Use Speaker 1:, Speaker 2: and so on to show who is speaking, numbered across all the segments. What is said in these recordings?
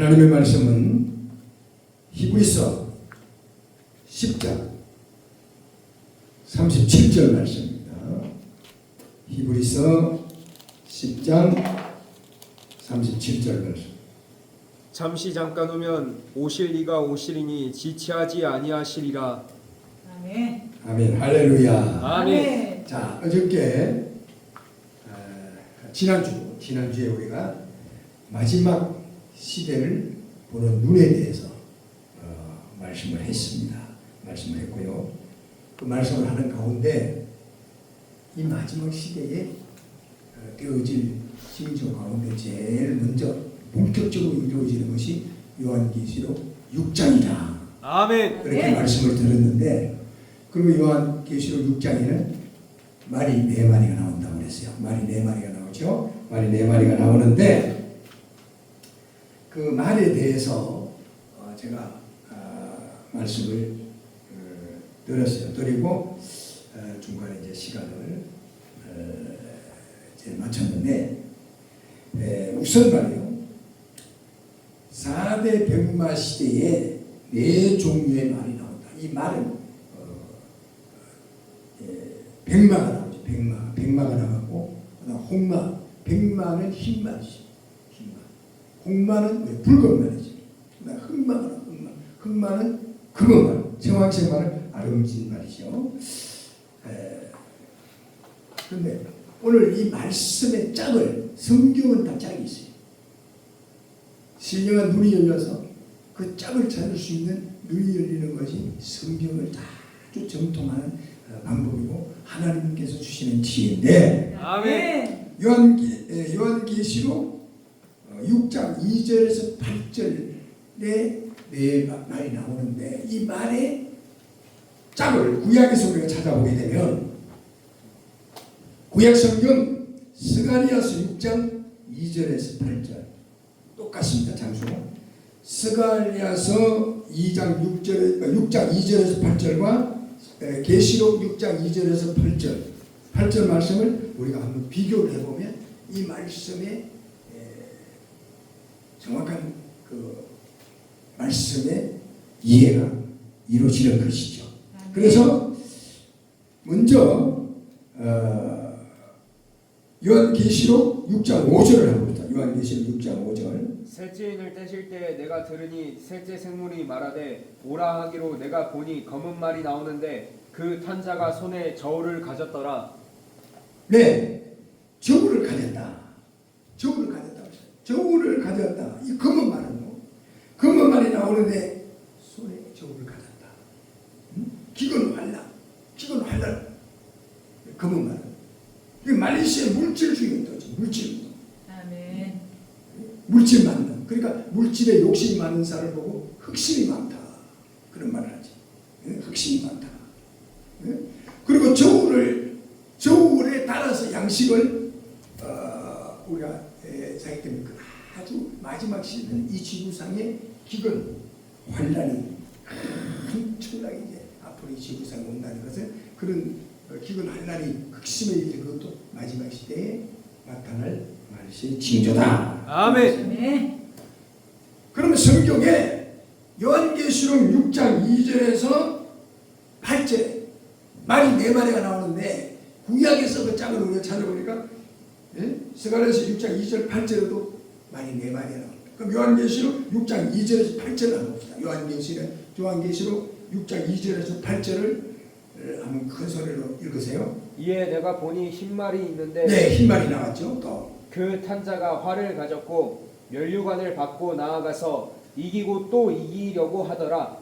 Speaker 1: 하나님의 말씀은 히브리서 10장 37절 말씀입니다. 히브리서 10장 37절 말씀.
Speaker 2: 잠시 잠깐 오면 오실 이가 오시리니 지체하지 아니하시리라.
Speaker 3: 아멘.
Speaker 1: 아멘. 할렐루야.
Speaker 2: 아멘.
Speaker 1: 자, 어저께 지난주에 우리가 마지막 시대를 보는 눈에 대해서 말씀을 했습니다. 말씀을 했고요. 그 말씀을 하는 가운데 이 마지막 시대에 되어질 징조 가운데 제일 먼저 본격적으로 이루어지는 것이 요한계시록 6장이다.
Speaker 2: 아멘.
Speaker 1: 그렇게 말씀을 들었는데, 그리고 요한계시록 6장에는 말이 4마리가 나온다고 그랬어요. 말이 4마리가 나오죠. 말이 4마리가 나오는데 그 말에 대해서 제가 말씀을 드리고 중간에 이제 시간을 이제 마쳤는데, 우선 말이요, 4대 백마 시대에 4종류의 말이 나온다. 이 말은 백마가 나오죠. 백마가 나가고, 홍마, 백마는 흰말이죠. 흰말. 홍마는 붉은 말이죠. 흑마가 나오고, 흑마는 금은말, 정확히 말은 아름진 말이죠. 그런데 오늘 이 말씀의 짝을, 성경은 다 짝이 있어요. 신령한 눈이 열려서 그 짝을 찾을 수 있는 눈이 열리는 것이 성경을 아주 정통하는 방법이고 하나님께서 주시는 지혜인데,
Speaker 2: 아멘.
Speaker 1: 요한계시록 6장 2절에서 8절에 말이 나오는데, 이 말의 짝을 구약에서 우리가 찾아보게 되면 구약성경 스가랴서 6장 2절에서 8절 똑같습니다. 장수 스가랴서 6장 2절에서 8절과 계시록 6장 2절에서 8절 말씀을 우리가 한번 비교를 해보면 이 말씀의 정확한 그 말씀의 이해가 이루어지는 것이죠. 그래서 먼저 요한계시록 6장 5절을 한번 봅니다. 요한계시록 6장 5절.
Speaker 2: 셋째인을 떼실 때 내가 들으니 셋째 생물이 말하되 오라 하기로 내가 보니 검은 말이 나오는데 그 탄자가 손에 저울을 가졌더라.
Speaker 1: 네, 저울을 가졌다. 저울을 가졌다. 이 검은 말은요, 검은 말이 나오는데 손에 저울을 가졌다. 기근 활란. 검은 말은 이 말레이시아 물질 중에 있다죠. 물질.
Speaker 3: 아멘.
Speaker 1: 물질 많다. 그러니까 물질에 욕심이 많은 사람을 보고 흑심이 많다. 그런 말을 하지. 흑심이 많다. 그리고 저울에 따라서 양식을 우리가 생각되면 아주 마지막 시대는 이 지구상의 기근, 환란이 엄청나게 이제 앞으로 이 지구상에 온다는 것은 그런 기근, 환란이 극심해 이르는 그것도 마지막 시대에 나타날 말씀의 징조다.
Speaker 2: 아멘.
Speaker 1: 그러면 성경에 요한계시록 6장 2절에서 8절에 말이 4마리가 나오는데, 구약에서 그 짝을 우리가 찾아보니까 스가랴서 6장 2절 8절에도 말이 4마리가 나옵니다. 그럼 요한계시록 6장 2절에서 8절을 한번 봅시다. 요한계시록 6장 2절에서 8절을 한번 큰 소리로 읽으세요.
Speaker 2: 이에 내가 보니 흰말이 있는데,
Speaker 1: 네, 흰말이 나왔죠. 또
Speaker 2: 그 탄자가 활을 가졌고 면류관을 받고 나아가서 이기고 또 이기려고 하더라.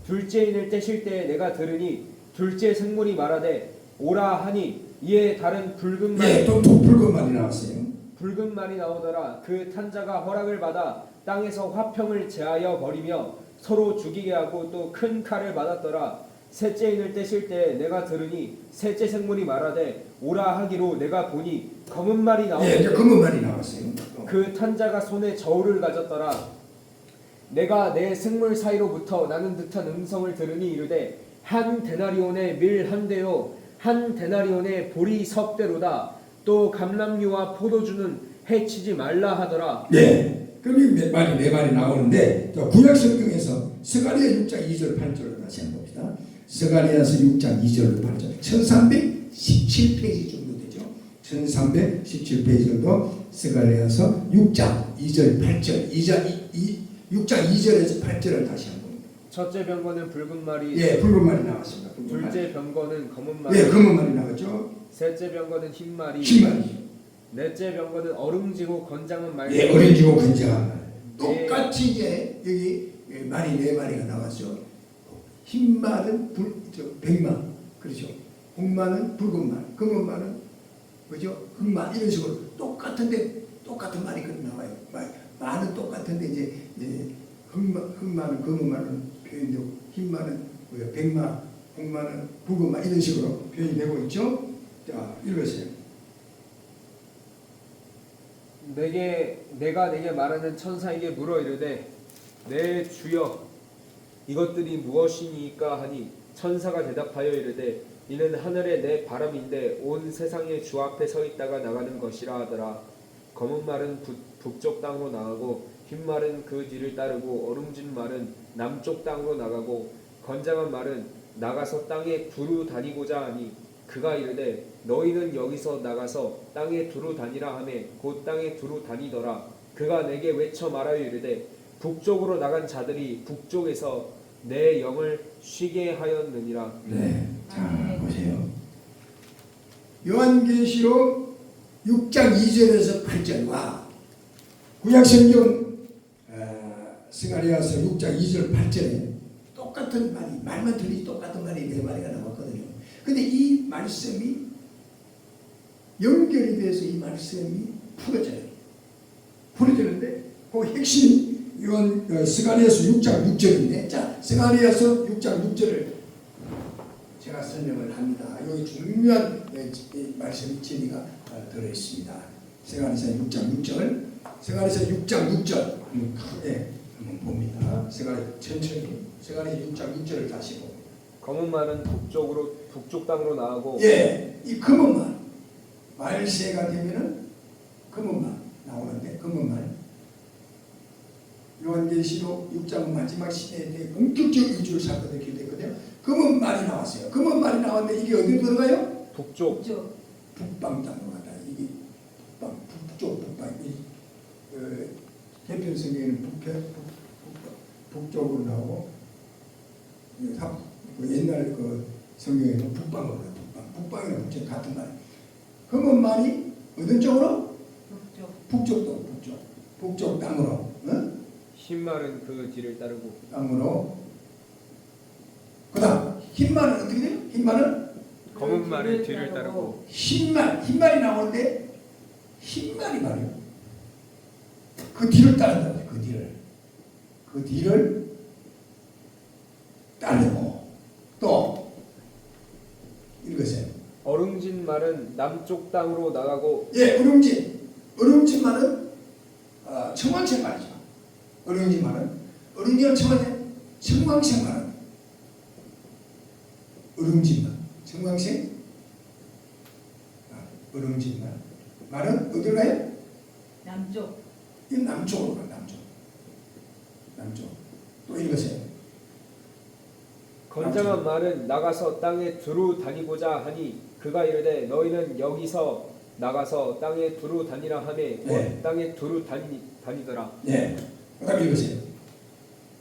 Speaker 2: 둘째인을 떼실 때 내가 들으니 둘째 생물이 말하되 오라 하니 이에 다른 붉은 말이,
Speaker 1: 또 붉은 말이 나왔어요.
Speaker 2: 붉은 말이 나오더라. 그 탄자가 허락을 받아 땅에서 화평을 제하여 버리며 서로 죽이게 하고 또 큰 칼을 받았더라. 셋째인을 떼실 때 내가 들으니 셋째 생물이 말하되 오라 하기로 내가 보니 검은 말이 나오는데,
Speaker 1: 검은 말이 나왔어요.
Speaker 2: 그 탄자가 손에 저울을 가졌더라. 내가 내 생물 사이로부터 나는 듯한 음성을 들으니 이르되 한 데나리온의 밀 한 대요 한 데나리온의 보리 석 대로다. 또 감람류와 포도주는 해치지 말라 하더라.
Speaker 1: 네, 그럼 이몇 마리, 네 마리 나오는데 구약 성경에서 스가랴 6장 2절 8절로 다시 한번 봅시다. 스가랴서 6장 2절로 8절 1317페이지 정도 되죠. 1317페이지 정도 스가랴서 6장 2절 8절 6장 2절에서 8절을 다시 한번 봅니다.
Speaker 2: 첫째 병거는 붉은 말이,
Speaker 1: 예, 붉은 말이 나왔습니다.
Speaker 2: 둘째 병거는 검은 말이,
Speaker 1: 예, 검은 말이 나왔죠.
Speaker 2: 셋째 병거는 흰 말이,
Speaker 1: 흰 말이죠.
Speaker 2: 넷째 병거는 얼음지고 건장한 말.
Speaker 1: 예, 어린지고 건장한 말. 똑같이 이제 여기 말이 네 마리가 나왔죠. 흰 말은 백마, 그렇죠.红말은 붉은 말, 검은 말은 그죠? 흑말 이런 식으로 똑같은데 똑같은 말이 그렇게 나와요. 말은 똑같은데 이제 흑말은 검은 말은 표현되고 흰 말은 백마, 홍말은 붉은 말 이런 식으로 표현이 되고 있죠. 자, 읽으세요.
Speaker 2: 내가 내게 말하는 천사에게 물어 이르되 내 주여 이것들이 무엇이니까 하니 천사가 대답하여 이르되 이는 하늘의 내 바람인데 온 세상의 주 앞에 서 있다가 나가는 것이라 하더라. 검은 말은 북쪽 땅으로 나가고 흰 말은 그 뒤를 따르고 얼음진 말은 남쪽 땅으로 나가고 건장한 말은 나가서 땅에 두루 다니고자 하니 그가 이르되 너희는 여기서 나가서 땅에 두루 다니라 하매 곧 땅에 두루 다니더라. 그가 내게 외쳐 말하여 이르되 북쪽으로 나간 자들이 북쪽에서 내 영을 쉬게 하였느니라.
Speaker 1: 네, 자 보세요. 요한계시록 6장 2절에서 8절과 구약성경 스가랴서 6장 2절 8절에 똑같은 말이 말만 틀리지 똑같은 말이 네 마리가 나왔거든요. 근데 이 말씀이 연결이 돼서 이 말씀이 풀어져요. 풀어지는데 그 핵심이 스가랴서 6장 6절인데 자 스가랴서 6장 6절을 제가 설명을 합니다. 여기 중요한 말씀이 진리가 들어있습니다. 스가랴서 6장 6절 스가랴서 6장 6절 크게 한번 봅니다. 천천히 스가랴 6장 6절을 다시 봅니다.
Speaker 2: 검은 말은 북쪽 땅으로 나가고
Speaker 1: 예, 이 검은 말 말세가 되면은 검은 말 나오는데 검은 말 요한계시록 6장 마지막 시대에 대해 본격적 이주를 사건이 기록됐거든요. 검은 말이 나왔어요. 검은 말이 나왔는데 이게 어디로 들어가요?
Speaker 2: 북쪽.
Speaker 1: 북방 땅으로 가다. 이게 북쪽 북방. 대편 성경에는 북쪽으로 나오고 옛날 그 성경에는 북방으로 가요. 북방이랑 북쪽 같은 말. 검은 말이 어느 쪽으로? 북쪽. 북쪽 땅으로. 응?
Speaker 2: 흰 말은 그 뒤를 따르고
Speaker 1: 땅으로. 그 다음 흰 말은 어떻게 돼요? 흰 말은
Speaker 2: 검은 말의 뒤를 따르고
Speaker 1: 흰말이 나오는데 흰말이 말이요. 그 뒤를 따른다. 그 뒤를 따르고 또 읽으세요.
Speaker 2: 얼음진 말은 남쪽 땅으로 나가고
Speaker 1: 예, 얼음진 말은 청황색 말이죠. 얼음진 말은 청황색 말은 얼음진 말 청황색 얼음진 말은 어디로 가요?
Speaker 3: 남쪽.
Speaker 1: 이 남쪽으로 가요. 남쪽 또 읽으세요.
Speaker 2: 건장한 말은 나가서 땅에 두루 다니고자 하니 그가 이르되 너희는 여기서 나가서 땅에 두루 다니라 하매
Speaker 1: 네.
Speaker 2: 땅에 두루 다니더라.
Speaker 1: 네. 그다음 읽으세요.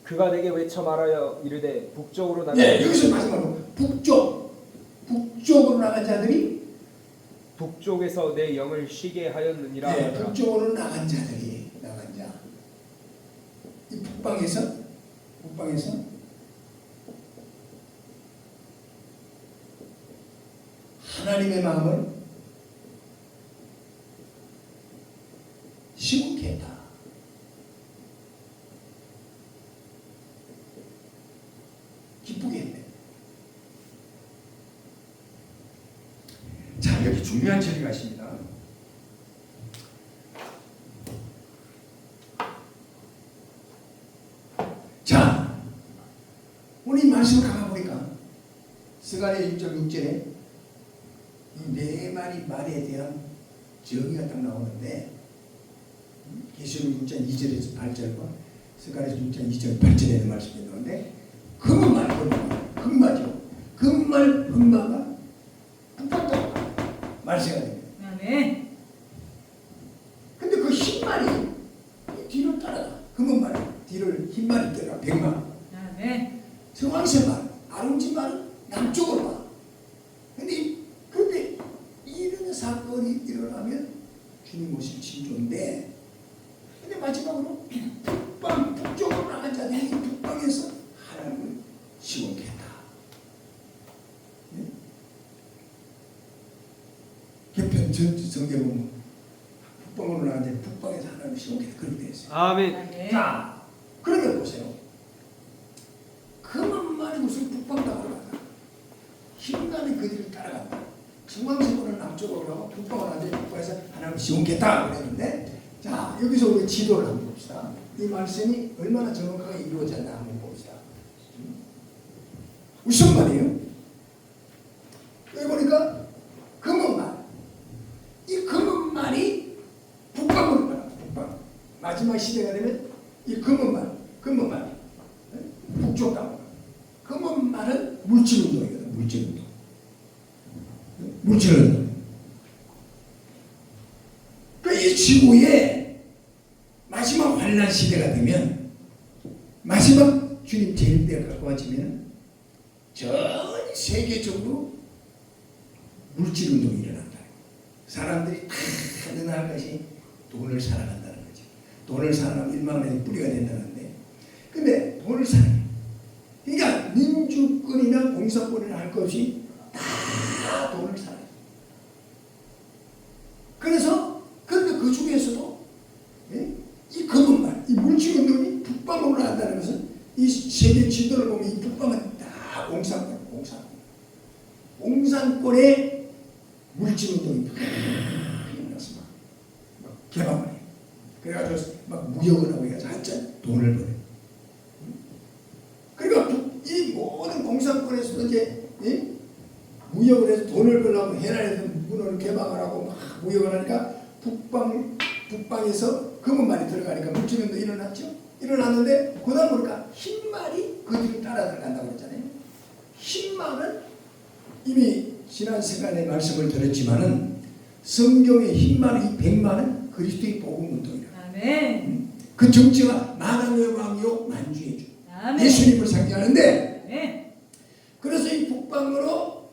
Speaker 2: 그가 내게 외쳐 말하여 이르되 북쪽으로 나가.
Speaker 1: 네, 여기서 마지막으로 북쪽으로 나간 자들이
Speaker 2: 북쪽에서 내 영을 쉬게 하였느니라.
Speaker 1: 네,
Speaker 2: 하더라.
Speaker 1: 북쪽으로 나간 자들이 나간 자. 이 북방에서 하나님의 마음을 시국케 했다. 기쁘게 했네. 자, 여기 중요한 처리가 있습니다. 자, 오늘 이 말씀을 가보니까 스가랴 6.6절에 이 네 마리 말에 대한 정의가 딱 나오는데 계시록 6장 2절에서 8절과 스가랴서 6장 2절 8절에도 말씀이 나오는데 금은말 흑마죠. 금말 흑마가 북방도 말세가 됩니다.
Speaker 3: 아멘.
Speaker 1: 근데 그 흰말이 뒤를 따라가. 금은말이 뒤를 흰말이 따라가. 백말.
Speaker 3: 아멘.
Speaker 1: 정황세말 아름지말은 남쪽으로 가. 근데 이런 사건이 일어나면 주님 모습 징조인데 근데 마지막으로 북쪽으로 나간 자들이 북방에서 하나님을 시원케 했다. 네? 개편 성경 보면 북방으로 나간 자들이 북방에서 하나님을 시원케 했다. 그렇게 되어 있어요.
Speaker 2: 아멘.
Speaker 3: 아멘.
Speaker 1: 자, 그러면 보세요. 금은말이 무슨 북방당으로 간다. 흰감이 그 뒤를 따라간다. 정황세권은 남쪽으로 가고 북방으로 가는데 북방에서 하나님을 시원케했다 그랬는데 자 여기서 우리 지도를 한번 봅시다. 이 말씀이 얼마나 정확하게 이루어졌나 한번 봅시다. 무슨 말이에요? 여기 보니까 금은말 이 금은말이 북방으로 가다. 북방 마지막 시대가 되면 이 금은말 북쪽 땅 금은말은 물질운동이거든. 물질운동. 이 지구에 마지막 환란 시대가 되면 마지막 주님 재림 때가 가까워지면 전 세계적으로 물질운동이 일어난다. 사람들이 다 늘어날 것이 돈을 사랑한다는 거지. 돈을 사랑하면 1만 원의 뿌리가 된다는데 근데 돈을 사랑해. 그러니까 민주권이나 공산권이나 할 것이 다 돈을 사랑해. 그래서 그런데 그 중에서도 이 금은말, 이 물질운동이 북방으로 나간다는 것은 이 세계 지도를 보면 이 북방은 다 공산권의 물질운동이 일어나서 막 개방을 해. 그래가지고 막 무역을 하고 해서 한참 돈을 벌어. 그러니까 이 모든 공산권에서도 이제 무역을 해서 돈을 벌려고 해나에서 문을 개방을 하고 막 무역을 하니까 북방에서 금은말이 들어가니까 물질운동이 일어났죠. 일어났는데 그다음 보니까 흰말이 그 뒤로 따라 들어간다고 그랬잖아요. 흰말은 이미 지난 시간에 말씀을 드렸지만은 성경의 흰말이 100만은 그리스도의 복음운동이라.
Speaker 3: 아멘.
Speaker 1: 그 정체가 만왕의 왕이요 만주의 주.
Speaker 3: 아멘.
Speaker 1: 예수님을 상징하는데
Speaker 3: 아멘.
Speaker 1: 그래서 이 북방으로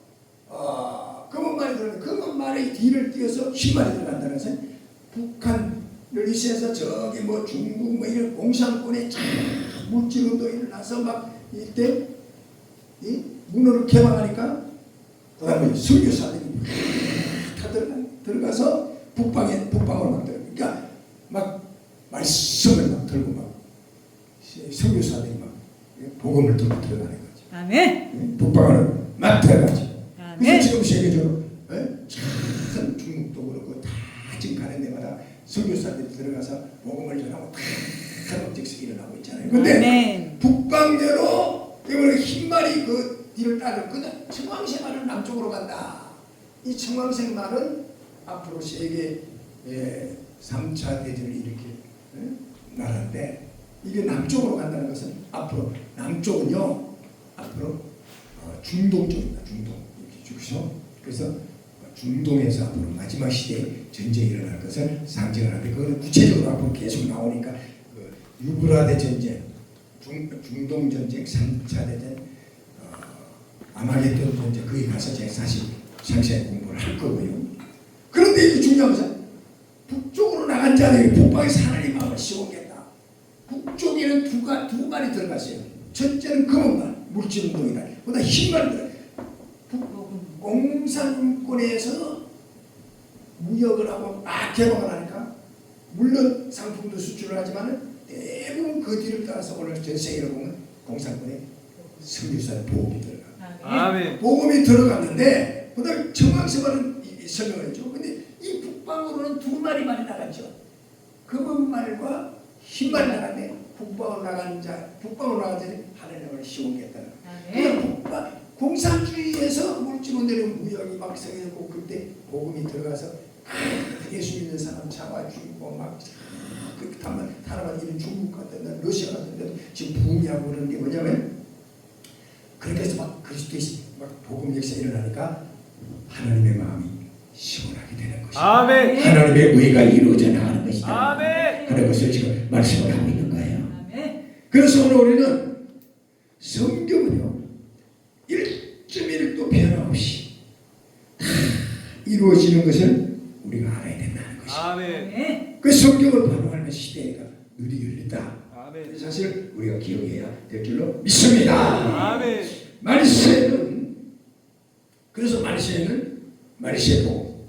Speaker 1: 금은말이 들어가는 금은말의 뒤를 띄어서 흰말이 들어간다는 것은 북한을 이시해서 저기 뭐 중국 뭐 이런 공산권의 물질운동이 일어나서 막 이때 이 문호를 개방하니까 그다음에 선교사들이 다 들어가서 북방으로 막 들어가. 그러니까 막 말씀을 막 들고 막 선교사들이 막 복음을 들고 들어가는 거죠.
Speaker 3: 아멘.
Speaker 1: 북방으로 막 들어가죠.
Speaker 3: 아멘.
Speaker 1: 그래서 지금 세계적으로 참 중국도 그렇고 다 지금 가는 데마다 선교사들이 들어가서 복음을 전하고 다 사역직이 일어나고 있잖아요. 그런데 북방대로 이번에 흰말이 그 뒤를 따르고 그다음 청황새말은 남쪽으로 간다. 이 청황새말은 앞으로 세계 3차 대전을 일으킬 나라인데 이게 남쪽으로 간다는 것은 앞으로 남쪽은요 앞으로 중동 쪽입니다. 중동 이렇게 그래서 중동에서 앞으로 마지막 시대에 전쟁이 일어날 것을 상징을 하는데 그거는 구체적으로 앞으로 계속 나오니까 그 유브라데 전쟁, 중동 전쟁, 3차 대전, 아마겟돈 전쟁 거기 가서 제가 사실 상세히 공부를 할 거고요. 그런데 이게 중요한 것은 북쪽으로 나간 자들이 북방에서 하나님 마음을 시원겠다. 북쪽에는 두 말이 들어갔어요. 첫째는 금은말, 물질운동이다. 그다음 흰말이 들어가요. 공산권에서 무역을 하고 막 개방을 하니까 물론 상품도 수출을 하지만 대부분 그 뒤를 따라서 오늘 전 세계를 보면 공산권에 선교사의 보험이 들어가.
Speaker 2: 아멘.
Speaker 1: 보험이 들어갔는데 그다음 청황새말은 설명을 했죠. 근데 이 북방으로는 두 마리 말이 나갔죠. 금은말과 흰말이 나갔는데 북방으로 나간 자들이 하나님을 시원겠다는 거예요. 공산주의에서 물질운동의 무역이 막 생기고 그때 복음이 들어가서 예수 믿는 사람 잡아 죽이고 막 그 다만 이런 중국 같은 데 러시아 같은 데도 지금 붐이하고 그러는 게 뭐냐면 그렇게 해서 막 그리스도의 막 복음 역사 일어나니까 하나님의 마음이 시원하게 되는 것이다.
Speaker 2: 아멘.
Speaker 1: 하나님의 의가 이루어져 나가는 것이다.
Speaker 2: 아멘.
Speaker 1: 하는 것을 지금 말씀을 하고 있는 거예요.
Speaker 3: 아멘.
Speaker 1: 그래서 오늘 우리는 성경은요 1.1도 변함없이 다 이루어지는 것을 우리가 알아야 된다는 것이다.
Speaker 2: 아멘.
Speaker 3: 아멘.
Speaker 1: 그 성경을 반응하는 시대가 눈이 열린다.
Speaker 2: 아멘.
Speaker 1: 사실 우리가 기억해야 될 줄로 믿습니다.
Speaker 2: 아멘.
Speaker 1: 말세는 그래서 말세 복음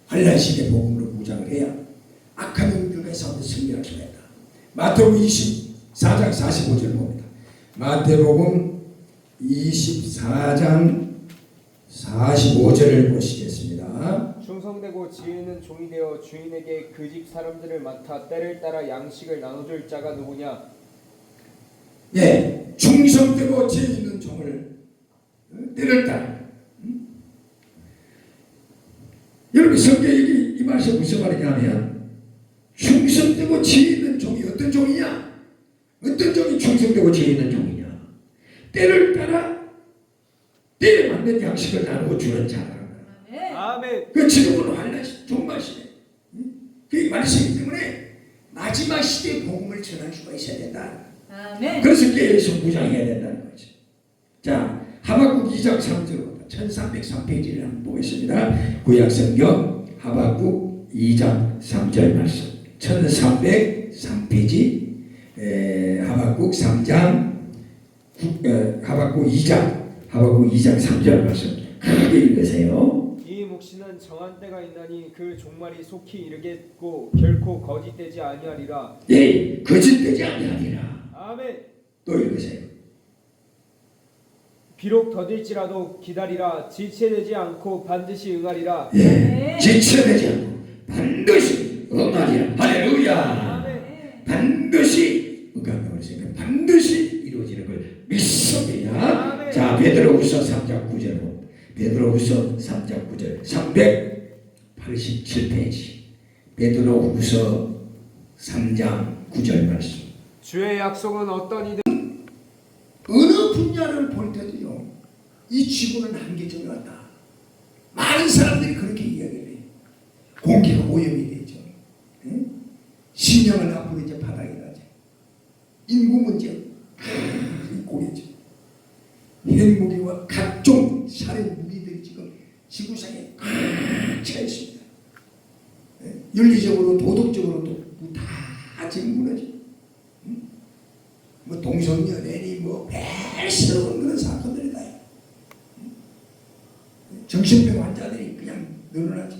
Speaker 1: 환란 시대 복음으로 무장을 해야 악한 영들과 싸우는 승리할 수가 있다. 마태복음 24장 45절 봅니다. 마태복음 24장 45절을 보시겠습니다.
Speaker 2: 충성되고 지혜 있는 종이 되어 주인에게 그 집 사람들을 맡아 때를 따라 양식을 나눠줄 자가 누구냐?
Speaker 1: 예, 충성되고 지혜 있는 종을 때를 따라. 여러분 성경이 이 말씀 무슨 말이냐면 충성되고 지혜 있는 종이 어떤 종이냐? 어떤 종이 충성되고 지혜 있는 종이냐? 때를 따라 때에 맞는 양식을 나누어 주는 자라.
Speaker 3: 아멘.
Speaker 2: 아멘.
Speaker 1: 그 지금은 환란 종말 시대. 그 말씀이기 때문에 마지막 시대의 복음을 전할 수가 있어야 된다.
Speaker 3: 아멘.
Speaker 1: 그래서 깨어서 무장해야 된다는 거죠. 자, 하박국 2장 3절 1303페이지를 한번 보겠습니다. 구약성경 하박국 2장 3절 말씀 1303페이지 하박국 3장 하박국 2장 3절 말씀 크게 읽으세요.
Speaker 2: 이 묵시는 정한 때가 있나니 그 종말이 속히 이르겠고 결코 거짓되지 아니하리라.
Speaker 1: 예, 거짓되지 아니하리라.
Speaker 2: 아멘.
Speaker 1: 또 읽으세요.
Speaker 2: 비록 더딜지라도 기다리라. 지체되지 않고 반드시 응하리라.
Speaker 1: 예, 지체되지 않고 반드시 응하리라. 할렐루야.
Speaker 2: 아멘.
Speaker 1: 반드시 반드시 이루어지는 걸 믿습니다.
Speaker 2: 아멘.
Speaker 1: 자, 베드로후서 3장 9절 봅니다. 베드로후서 3장 9절 387페이지 베드로후서 3장 9절 말씀.
Speaker 2: 주의 약속은 어떤 이든
Speaker 1: 어느 분야를 볼 때도요 이 지구는 한계점이 왔다. 많은 사람들이 그렇게 이야기를 해요. 공기가 오염이 되죠. 응? 식량은 앞으로 이제 바닥에 나죠. 인구 문제 고개죠. 핵무기와 각종 살인 무기들이 지금 지구상에 꽉 차 있습니다. 윤리적으로 도덕적으로도 다 지금 무너져. 뭐 동성연애니 뭐 배신스러운 그런 사건들이다. 정신병 환자들이 그냥 늘어나지.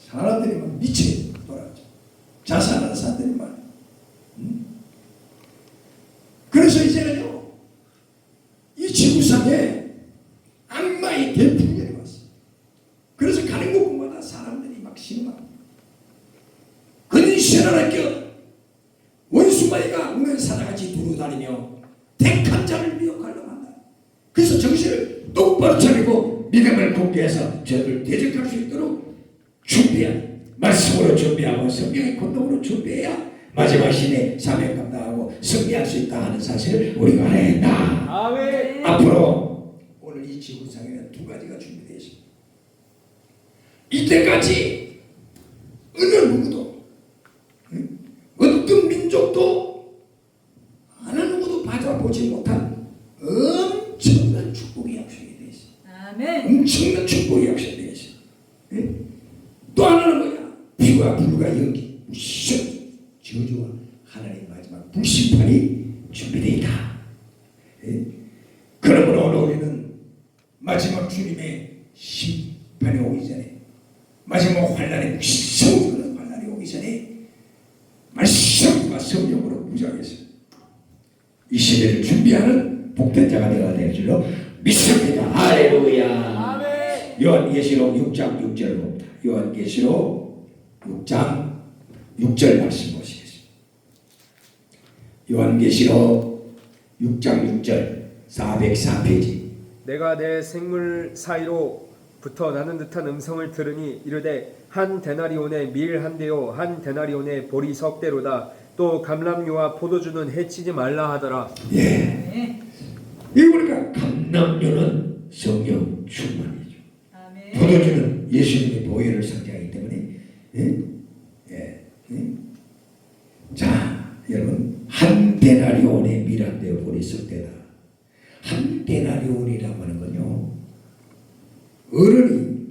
Speaker 1: 사람들이 막 미쳐 돌아가죠. 자살하는 사람들이 많아. 그래서 이제는요 이 지구상에 악마의 대풍년이 왔어. 그래서 가는 곳마다 사람들이 막 신음하고 근시연할 겨 원수마이가 우면사자같이 두루다니며 택한 자를 미혹하려고 한다. 그래서 정신을 똑바로 차리고 믿음을 굳게 해서 저를 대적할 수 있도록 준비해야 말씀으로 준비하고 성경의 권능으로 준비해야 마지막 신의 사명 감당하고 승리할 수 있다 하는 사실을 우리가 알아야 한다.
Speaker 2: 아멘.
Speaker 1: 앞으로 오늘 이 지구상에는 두 가지가 준비되어 있습니다. 이때까지 어느 누구도 어떤 민족도 어느 누구도 받아보지 못한 엄청난 축복이 약속이 되어 있어요.
Speaker 3: 아멘.
Speaker 1: 엄청난 축복이 약속이 되어 있어요. 또 하나는 뭐야? 비와 불과 연기, 무시적 저주와 하나님의 마지막 불심판이 준비되어 있다. 그러므로 오늘 우리는 마지막 주님의 심판이 오기 전에 마지막 환란의 무시적인 환란이 오기 전에 말씀과 성령으로 무장해서 이 시대를 준비하는 복된 자가 되어야 될 줄로 믿습니다. 할렐루야.
Speaker 2: 아멘.
Speaker 1: 요한계시록 6장 6절 봅니다. 요한계시록 6장 6절 말씀 보시겠습니다. 요한계시록 6장 6절 404페이지.
Speaker 2: 내가 내 생물 사이로 부터 나는 듯한 음성을 들으니 이르되 한 데나리온에 밀 한 대요 한 데나리온에 보리 석 대로다. 또 감람류와 포도주는 해치지 말라 하더라.
Speaker 1: 예.
Speaker 3: 네.
Speaker 1: 여기 보니까 감람류는 성령 충만이죠.
Speaker 3: 아멘.
Speaker 1: 포도주는 예수님의 보혈을 상징하기 때문에 예? 예. 예? 자 여러분 한 데나리온에 밀 한 대요 보리 석 대다. 한 데나리온이라고 하는 건요 어른이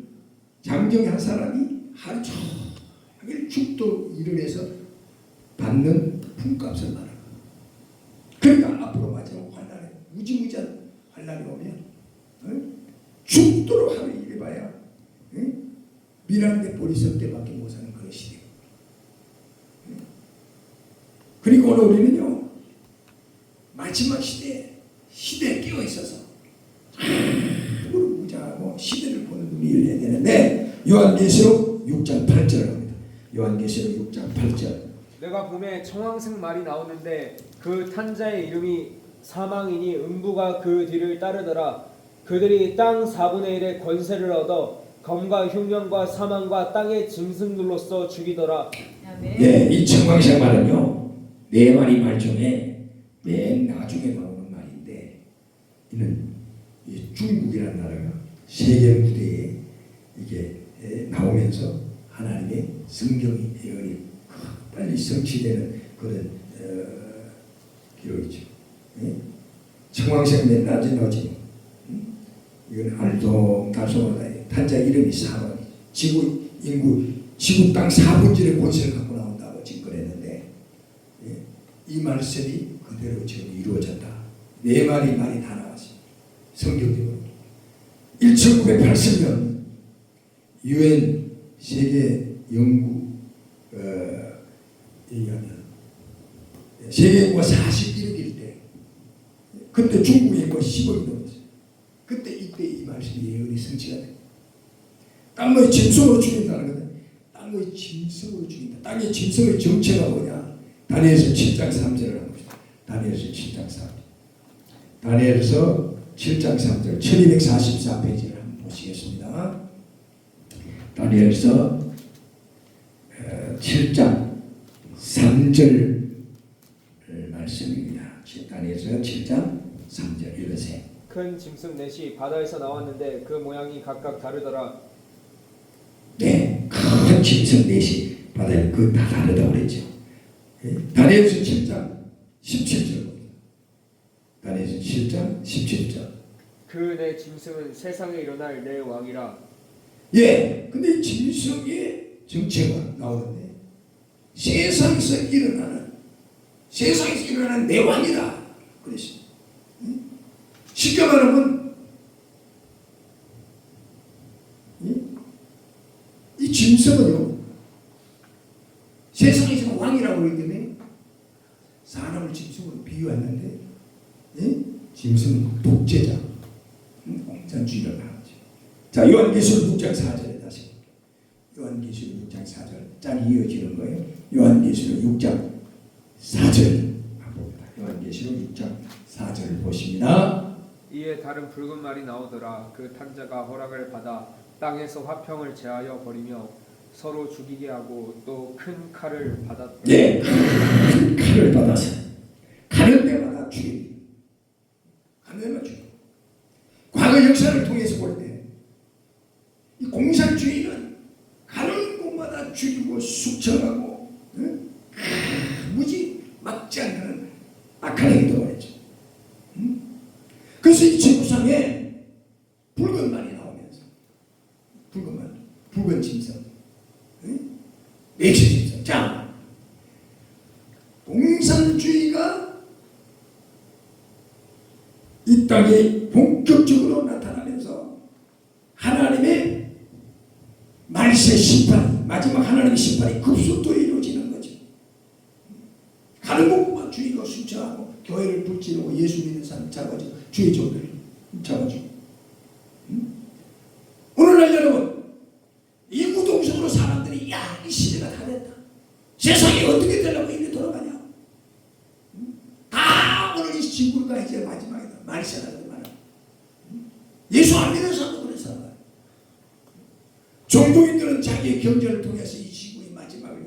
Speaker 1: 장정의 한 사람이 하루 종일 죽도 일을 해서 받는 품값을 말하는 거예요. 그러니까 앞으로 마지막 환난에 무지무지한 환난이 오면 죽도록 하루 일해봐야 밀한대 보리 석 대밖에 못 사는 그런 시대. 그러니까 오늘 우리는요 마지막 시대에 끼어 있어서 무장하고 시대를 보는 눈이 열려야 되는데 요한계시록 6장 8절을 합니다. 요한계시록 6장 8절.
Speaker 2: 내가 봄에 청황색 말이 나오는데 그 탄자의 이름이 사망이니 음부가 그 뒤를 따르더라. 그들이 땅 4분의 1의 권세를 얻어 검과 흉년과 사망과 땅의 짐승들로서 죽이더라.
Speaker 3: 아멘.
Speaker 1: 예, 이 청황색 말은요 네 마리 말 중에 맨 나중에 나오는 말인데 이는 이 중국이라는 나라가 세계 무대에 이게 나오면서 하나님의 성경이 예언이 빨리 성취되는 그런 기록이죠. 예? 청황색 맨 낮에 나오지. 이건 알동달성하다. 탄자 이름이 사망. 지구 인구 지구 땅 4분의 권세를 갖고 나온다고 증거했는데 예? 이 말씀이 그대로 지금 이루어졌다. 네 마리 말이 다 나왔어요. 성경적으로 1980년 UN 세계 연구 얘기하면 세계 인구가 41억일 때 그때 중국의 인구가 10억이 넘었어요. 그때 이때 이 말씀이 예언이 성취가 돼. 땅의 짐승으로 죽인다는 거는 땅의 짐승으로 죽인다. 땅의 짐승의 정체가 뭐냐? 다니엘서 7장 3절을 합니다. 다니엘서 7장 3절. 다니엘서 7장 3절 1244페이지를 한번 보시겠습니다. 다니엘서 7장 3절 말씀입니다. 다니엘서 7장 3절 읽으세요.
Speaker 2: 큰 짐승 넷이 바다에서 나왔는데 그 모양이 각각 다르더라.
Speaker 1: 네, 큰 짐승 넷이 바다에 그 다 다르다고 그랬죠. 다니엘서 7장 17절. 다니엘서 7장 17절.
Speaker 2: 그 내 짐승은 세상에 일어날 내 왕이라.
Speaker 1: 예, 근데 짐승의 정체가 나오는데 세상에서 일어나는 내 왕이다. 그랬어요. 쉽게 말하면 이 짐승은요 세상에서 왕이라고 그러기 때문에 사람을 짐승으로 비유했는데 짐승은 독재자, 공산주의를 말하죠. 자, 요한계시록 6장 4절에 다시 요한계시록 6장 4절 짠이 이어지는 거예요. 요한계시록 6장 4절 봅니다. 요한계시록 6장 4절을 보십니다.
Speaker 2: 이에 다른 붉은 말이 나오더라. 그 탄자가 허락을 받아 땅에서 화평을 제하여 버리며 서로 죽이게 하고 또 큰 칼을 받았더라.
Speaker 1: 네, 큰 칼을 받아서 가는 데마다 죽입니다. 가는 데마다 죽입니다. 과거 역사를 통해서 볼 때 이 공산주의는 가는 곳마다 죽이고 숙청하고 무지 막지 않는 악한 행동을 했죠. 그래서 이 지구상에 붉은 말이 나오면서 붉은 짐승 맥시 짐승. 자, 공산주의가 이 땅에 본격적으로 나타나면서 하나님의 말세 심판이 마지막 하나님의 심판이 급속도로 이루어지는 거죠. 가는 곳만 주의가 순찰하고 교회를 불지르고 예수 믿는 사람 잡아주고 주의 종들을 잡아주고. 오늘날 여러분 이구동성으로 사람들이 야, 이 시대가 다 됐다. 세상이 어떻게 되려고 이리 돌아가냐. 다 오늘 이 지구가 이제 마지막이다. 말세다. 예수 안 믿는 사람도 그런 사람. 종교인들은 자기의 경전을 통해서 이 지구의 마지막을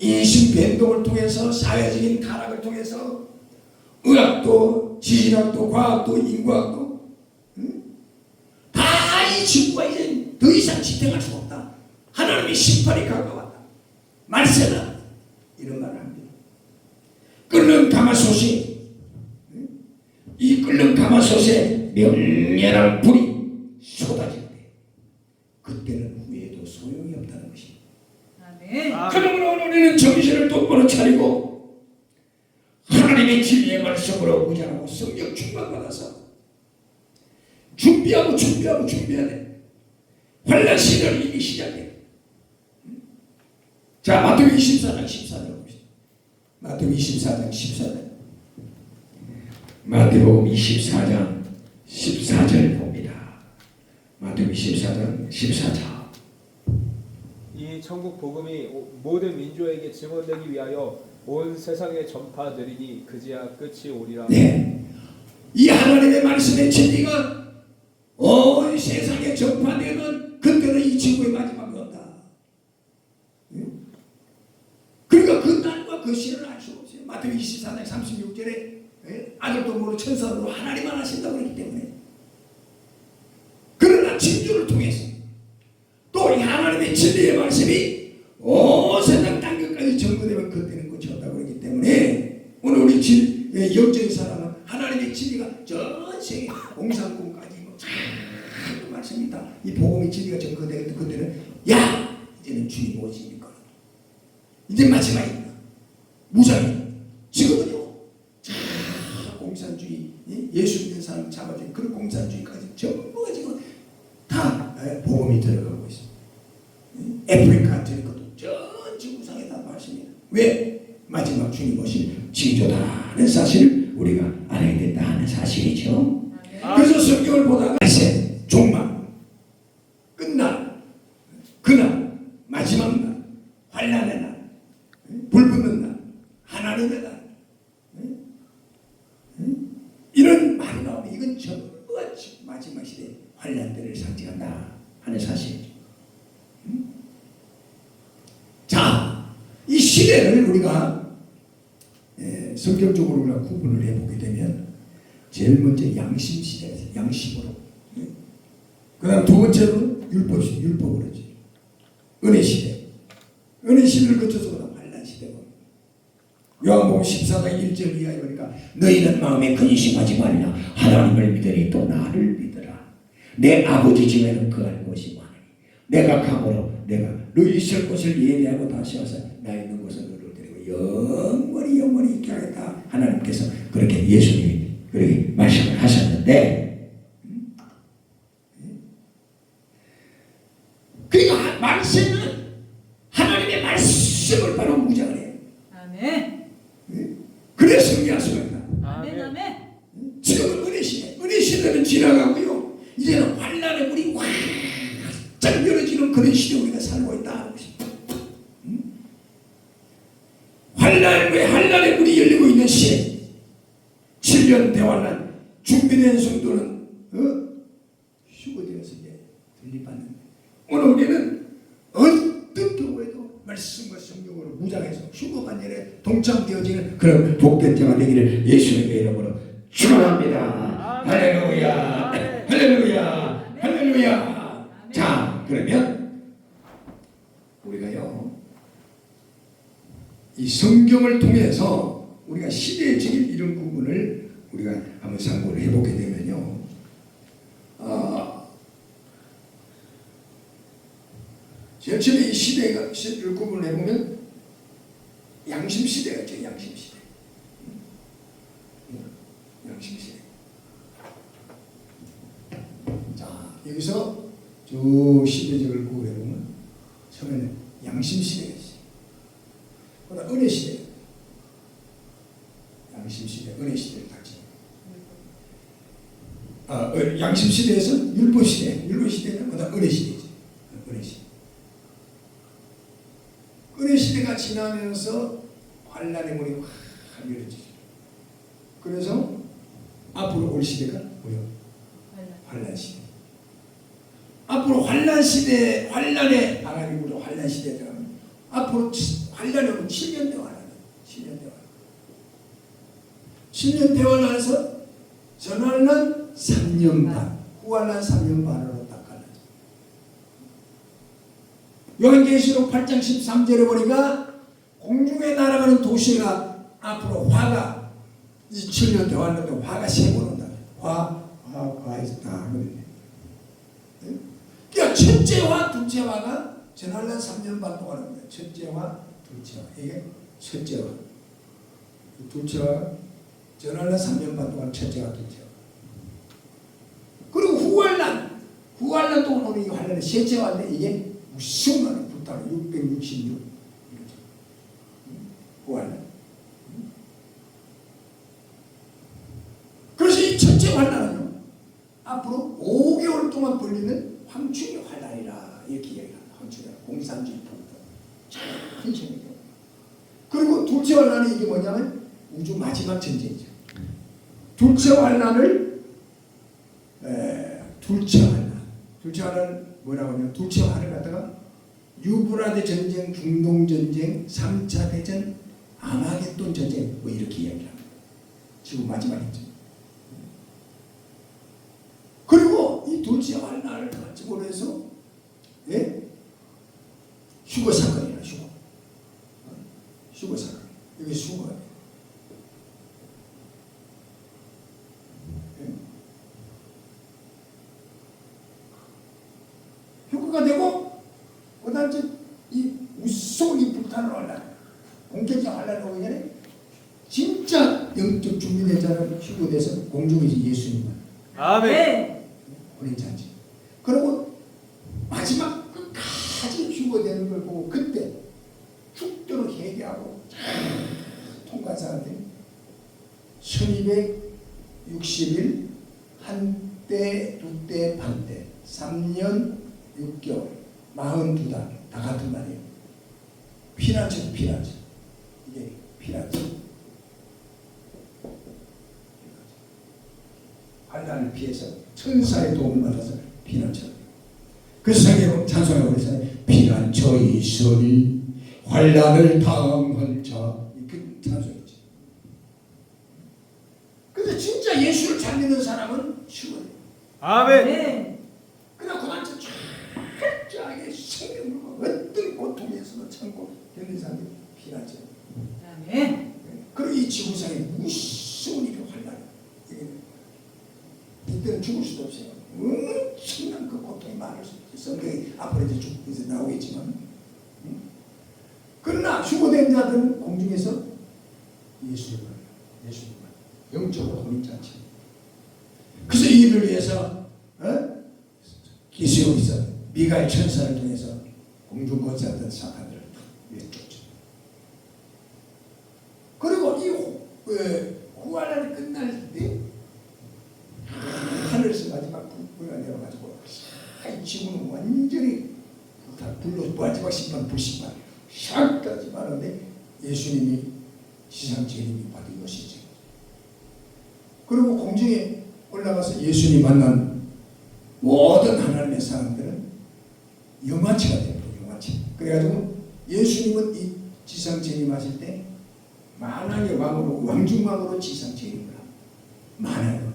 Speaker 1: 인심 변동을 통해서 사회적인 타락을 통해서 의학도 지질학도 과학도 인과학도 다 이 지구가 이제 더 이상 지탱할 수 없다. 하나님의 심판이 가까웠다. 말세다. 이런 말을 합니다. 끓는 가마솥이 이 끓는 가마솥에 명렬한 불이 쏟아질 때 그때는 후회도 소용이 없다는 것입니다.
Speaker 3: 아멘.
Speaker 1: 그러므로 우리는 정신을 똑바로 차리고 하나님의 진리의 말씀으로 무장하고 성령 충만받아서 준비해야 돼. 환난 시대를 이미 시작해. 자, 마태복음 24장 14절 봅시다. 마태복음 24장 14절. 마태복음 24장 14절 봅니다. 마태복음 24장 14절.
Speaker 2: 이 천국 복음이 모든 민족에게 증언되기 위하여 온 세상에 전파되리니 그제야 끝이 오리라.
Speaker 1: 네. 이 하나님의 말씀의 진리가 온 세상에 전파되면 그때는 이 지구의 마지막이 온다. 그러니까 그 날과 그 시를 알 수 없어요. 마태복음 24장 36절에 아들도 모르는 천사로 하나님만 하신다고 그랬기 때문에. 그러나 진주를 통해서 또 이 하나님의 진리의 말씀이 온 세상 땅끝까지 전거되면 그때는 끝이 없다고 그랬기 때문에 오늘 우리 영적인 사람은 하나님의 진리가 전 세계 공산군까지 참 말씀이 있다. 이 복음의 진리가 전거되는 그때는 야 이제는 주님 오시니까 이제 마지막이다. 무장이 지금은요 공산주의 예수 믿는 사람 잡아준 그런 공산주의까지 전부가 지금 다 복음이 들어가고 있습니다. 아프리카 같은 것도 전 지구상에 다 말씀이다. 왜? 마지막 주님 오실 징조다는 사실을 우리가 알아야 된다는 사실이죠. 그래서 성경을 보다가 말세, 종말, 끝날, 그날, 마지막 날, 환난의 날, 불 붙는 날, 하나님의 날 이런 말이 나오면 이건 전부가 마지막 시대 환난들을 상징한다 하는 사실이죠. 자, 이 시대를 우리가 성경적으로 우리가 구분을 해보게 되면 제일 먼저 양심 시대에서 양심으로, 그 다음 두 번째로는 율법으로 하죠. 은혜 시대, 은혜 시대를 거쳐서 그다음 환난 시대고. 요한복음 14장 1절 이하에 보니까 너희는 마음에 근심하지 말라. 하나님을 믿으니 또 나를 믿으라. 내 아버지 집에는 거할 곳이 많으니 내가 가므로 내가 너희 있을 곳을 예비하고 다시 와서 나 있는 곳에 너를 데리고 영원히 있게 하겠다. 하나님께서 그렇게 예수님이 그렇게 말씀을 하셨는데, 그러니까 말씀은 하나님의 말씀을 바로 무장을 해요.
Speaker 3: 아멘.
Speaker 1: 그래 승리할 수가 있다.
Speaker 3: 아멘. 아멘.
Speaker 1: 지금은 은혜 시대, 은혜 시대는 지나가고요. 이제는 환난의 문이 확 열어지는 그런 시대 우리가 살고 있다. 환난의 문이 열리고 있는 시대. 7년 대환란 준비된 성도는 휴거되어서 이제 들림받는데, 오늘 우리는 어떤 경우에도 말씀과 성령으로 무장해서 휴거반열에 동참되어지는 그런 복된 자가 되기를 예수님의 이름으로 축원합니다. 할렐루야, 할렐루야, 할렐루야. 자, 그러면 우리가요 이 성경을 통해서 우리가 시대적인 이런 부분을 우리가 한번 상고를 해보게 되면요, 제일 처음에 이 시대를 구분을 해보면 양심 시대가 있죠. 양심 시대. 양심 시대. 자, 여기서 쭉 시대적을 구분해보면 처음에는 양심 시대가 있어요. 그다음 은혜 시대. 양심 시대, 은혜 시대를 같이. 양심 시대에서 율법 시대, 율법 시대는 그다음 은혜 시대죠. 은혜 시대. 은혜 시대가 지나면서 환난의 문이 확 열어지죠. 그래서 앞으로 올 시대가 뭐요? 환난 시대. 환란 시대, 환란에 하나님으로 환란 시대에 들어가면 앞으로 환란이 오면 7년 대환란, 7년 대환. 7년 대환란에서 전환란 3년 반, 후환란 3년 반으로 딱 갈라져. 요한계시록 8장 13절에 보니까 공중에 날아가는 도시가 앞으로 화가 이 7년 대환란에 화가 3번 온다. 화에서 다 하거든요. 그러니까 첫째와 둘째화가 전환란 3년 반 동안 합니다. 첫째와 둘째화. 이게 첫째화. 둘째화 전환란 3년 반 동안 첫째와 둘째화. 그리고 후환란 동안 오는 이 환란은 셋째화인데 이게 무수많은 불타는 666 후환란. 그래서 이 첫째 환란은요 앞으로 5개월 동안 벌리는 황충의 환란이라 이렇게 이야기합니다. 황충의 공산주의 폭도 한심하게. 그리고 둘째 환란이 이게 뭐냐면 우주 마지막 전쟁이죠. 둘째 환란을 둘째 환란을 뭐라고 하냐면 둘째 환란을 갖다가 유브라데 전쟁, 중동 전쟁, 3차 대전, 아마겟돈 전쟁 뭐 이렇게 이야기를 합니다. 지금 마지막이죠. 그리고 이 둘째 환란을 가지고 해서 휴거 사건이라 휴거 사건. 이게 휴거예요. 휴거가 되고 그다음 이 무서운 이 불타는 환란, 본격적 환란이 오기 전에 진짜 영적 준비된 자는 휴거돼서 공중에서 예수님만.
Speaker 2: 아멘.
Speaker 1: 혼인잔치. 그리고 마지막 끝까지 휴거되는 걸 보고 그때 죽도록 회개하고 통과한 사람들이 1260일 한때, 두때, 반때, 3년 6개월, 42달 다 같은 말이에요. 피난처. 이게 피난처. 환란을 피해서 천사의 도움을 받아서 피난처. 그래서 성경 찬송하고 그래서 피난처 있으리 환란을 당한 자. 그 찬송이지. 근데 진짜 예수를 잘 믿는 사람은 쉬워요.
Speaker 2: 아멘.
Speaker 3: 네.
Speaker 1: 그냥 그만 철저하게 생명으로 어떤 고통에서도 참고 견딘 사람이 피난처.
Speaker 3: 아멘.
Speaker 1: 그리고 이 지구상에 무서운 일이 환란. 이때는 죽을 수도 없어요. 엄청난 그 고통이 많을 수 있어요. 성경이 앞으로 이제 나오겠지만. 그러나 휴거된 자들은 공중에서 예수를 영적으로 혼인잔치. 그래서 이 일을 위해서 기수용이 있어 미가엘 천사를 통해서 공중 권세하던 사탄들을 쫓죠. 그리고 이 후환란이 끝날 때 하늘에서 마지막 불가 내려가지고 이 지구는 완전히 불로 마지막 심판 불심판 샥까지 말하는데 예수님이 지상 재림이 받은 것이죠. 그리고 공중에 올라가서 예수님 만난 모든 하나님의 사람들은 영화체가 됩니다. 영화체. 그래가지고 예수님은 이 지상 재림하실 때 만왕의 왕으로 왕중왕으로 지상 재림을 합니다. 만왕의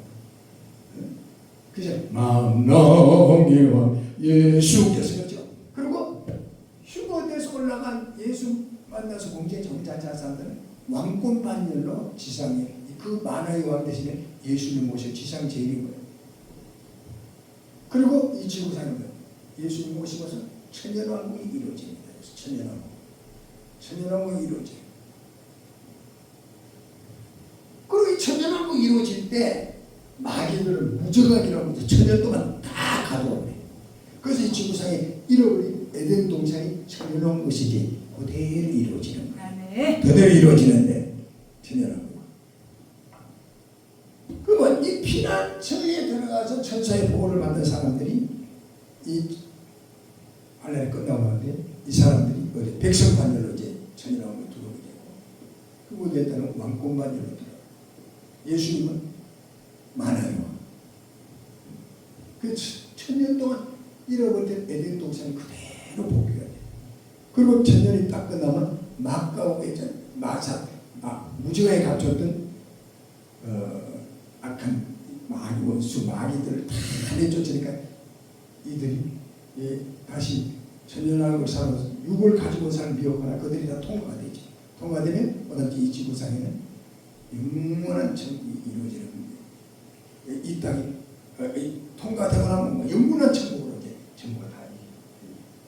Speaker 1: 그죠? 만왕의 왕 예수께서 그렇죠. 그리고 휴거돼서 올라간 예수 만나서 공중에 정자한 사람들은 왕권 반열로 지상에 그 만왕의 왕 대신에 예수님 모셔 지상 재림인 거예요. 그리고 이 지구상에는 예수님 모시고서 천년왕국이 이루어집니다. 천년왕국이 이루어져요. 그리고 이 천년왕국이 이루어질 때 마귀들을 무적하기라고 해서 천년 동안 다 가져오네. 그래서 이 지구상에 잃어버린 에덴 동산이 천년왕국이 그대로 이루어지는 거예요.
Speaker 3: 아멘.
Speaker 1: 그대로 이루어지는데 천년왕국. 그러면 이 피난처에 들어가서 천사의 보호를 받는 사람들이 이 환란이 끝나고 나는데 이 사람들이 어디 백성반열로 이제 천년왕국에 들어오게 되고 그곳에 따른 왕권반열로 들어가. 예수님은 만왕의 왕. 그 천년 동안 잃어버린 에덴 동산이 그대로 복귀가 돼. 그리고 천년이 딱 끝나면 막가오에 무지하게 갖췄던 악한 마귀 원수 마귀들을 다 내쫓으니까 이들이 다시 천년왕국을 살아서 육을 가지고 사는 미혹하나 그들이 다 통과가 되지. 통과되면 어느덧 이 지구상에는 영원한 천국이 이루어지는 거예요. 이 땅이 통과되고 나면 뭐 영원한 천국으로 이제 전부가 다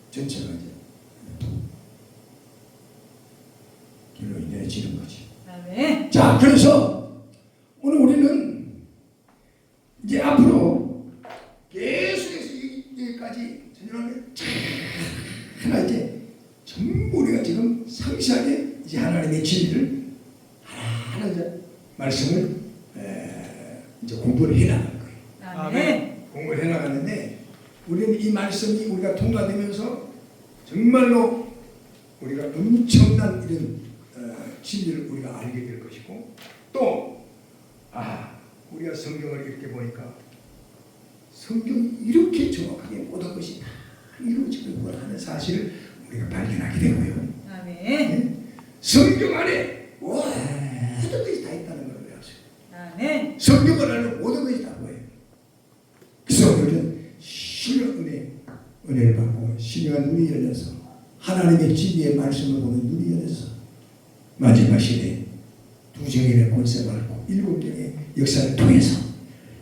Speaker 1: 전체가 이제 길로 이내지는 거지.
Speaker 3: 아멘.
Speaker 1: 자, 그래서 오늘 우리는 이제 앞으로 계속해서 여기까지 전연하게 하나 이제 전부 우리가 지금 상세하게 이제 하나님의 진리를 하나하나 이제 말씀을 이제 공부를 해나가는 거예요.
Speaker 3: 아멘.
Speaker 1: 공부를 해나가는데 우리는 이 말씀이 우리가 통과되면서 정말로 우리가 엄청난 이런 진리를 우리가 알게 될 것이고 또 우리가 성경을 이렇게 보니까 성경이 이렇게 정확하게 모든 것이 다 이루어지고 있구나 하는 사실을 우리가 발견하게 되고요.
Speaker 3: 아멘.
Speaker 1: 성경 안에 모든 것이 다 있다는 걸 배웠어요.
Speaker 3: 아멘.
Speaker 1: 성경 안에 모든 것이 다 보여요. 그래서 우리는 신의 은혜를 받고 신령한 눈이 열려서 하나님의 진리의 말씀을 보는 눈이 열려서 마지막 시대에 두 정인의 권세를 받고 일곱 명의 역사를 통해서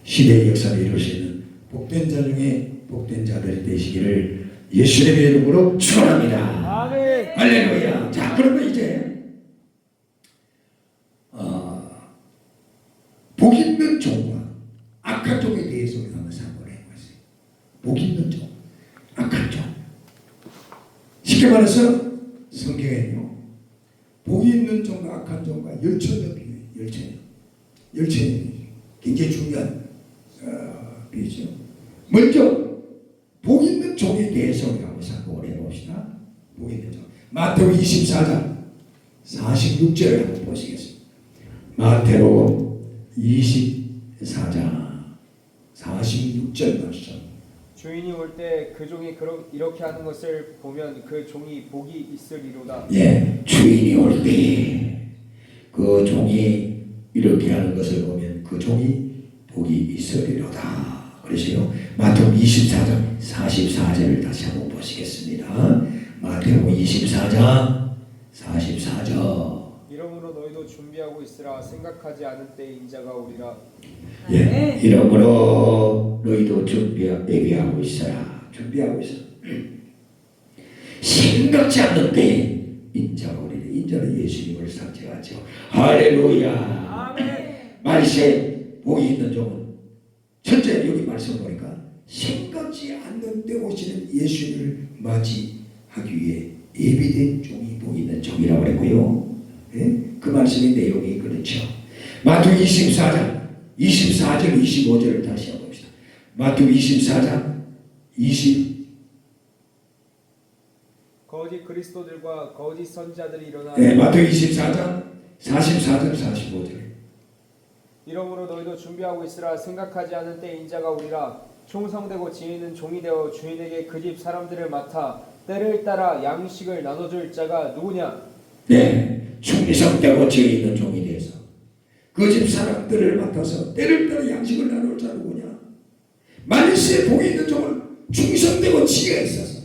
Speaker 1: 시대의 역사를 이룰 수 있는 복된 자 중에 복된 자들이 되시기를 예수님의 이름으로 축원합니다.
Speaker 2: 아멘.
Speaker 1: 할렐루야. 자, 그러면 이제 복 있는 종과 악한 종에 대해서 우리가 한번 상고를 해보겠어요. 복 있는 종, 악한 종. 쉽게 말해서 성경에는요, 복이 있는 종과 악한 종과 열천의 비유예요. 열천의 굉장히 중요한 비유죠. 먼저 복 있는 종에 대해서 우리가 한번 상고를 해봅시다. 복 있는 종. 마태복음 24장 46절을 한번 보시겠습니다. 마태복음 24장 46절 말씀.
Speaker 2: 주인이 올 때 그 종이 이렇게 하는 것을 보면 그 종이 복이 있으리로다.
Speaker 1: 예, 주인이 올 때 그 종이 이렇게 하는 것을 보면 그 종이 복이 있으리로다. 그러세요. 마태복음 24장 44절을 다시 한번 보시겠습니다. 마태복음 24장 44절.
Speaker 2: 이러므로 너희도 준비하고 있으라. 생각하지 않은 때 인자가 오리라.
Speaker 1: 예, 이러므로 너희도 예비하고 있어라. 준비하고 있어. 생각지 않는 때 인자가 오리라. 인자는 예수님을 상징하죠. 할렐루야.
Speaker 2: 아멘.
Speaker 1: 말세 복이 있는 종은 첫째 여기 말씀 보니까 생각지 않는 때 오시는 예수님을 맞이하기 위해 예비된 종이 복이 있는 종이라고 그랬고요. 예? 그 말씀의 내용이 그렇죠. 마태복음 24장 24절 25절을 다시 한번 봅시다. 마태복음 24장 20
Speaker 2: 거짓 그리스도들과 거짓 선지자들이 일어나
Speaker 1: 마태복음 24장 44절 45절.
Speaker 2: 이러므로 너희도 준비하고 있으라. 생각하지 않은 때 인자가 오리라. 충성되고 지혜 있는 종이 되어 주인에게 그 집 사람들을 맡아 때를 따라 양식을 나눠줄 자가 누구냐?
Speaker 1: 네, 충성되고 지혜 있는 종이 돼서 그 집 사람들을 맡아서 때를 따라 양식을 나눌 자 누구냐? 말세 복이 있는 종은 충성되고 지혜가 있어서